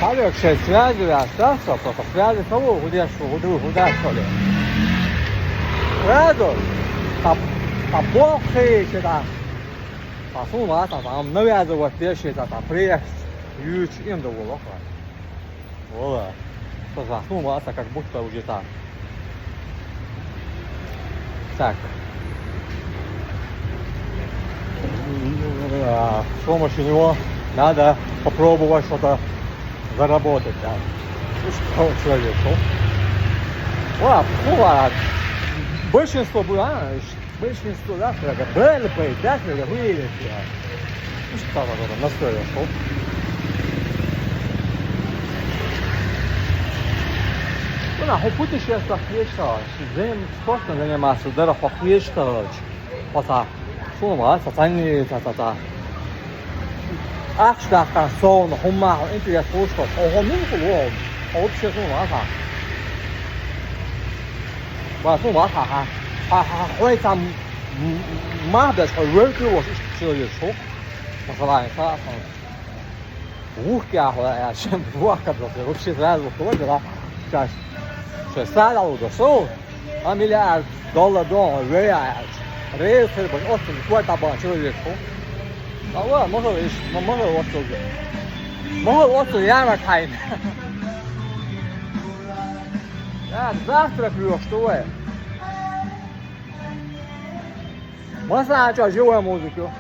Talvez se связи остался, просто связи того, где что ли. 그래도 다 볶이 제가 다 소마다 다 нов야도 вот здесь да приезд юж инда было. Вот. Просто суммата как будто уже так. Так. С помощью него надо попробовать что-то заработать, да. Что человек, большинство было, большинство, да, БЛП, да, выявили, ну что там настроил, что? Ну, на путешествиях вечера, спортом заниматься, даже вечера, пота, что мы, социальные, та-та-та. Ахштаха, сон, хумма, интерес, что, огромный футбол, общество, да. 我说我会там мада, что рынки我是человек,我说来他五家伙呀，全部啊，干这вообще сразу тоже да, сейчас 60 до 100, а миллиард долларов реально, реально очень какой-то был человек, а вот может вот тоже, может вот я тайна. Так, завтрак, Лёш, что вы? Можно начать живую музыку?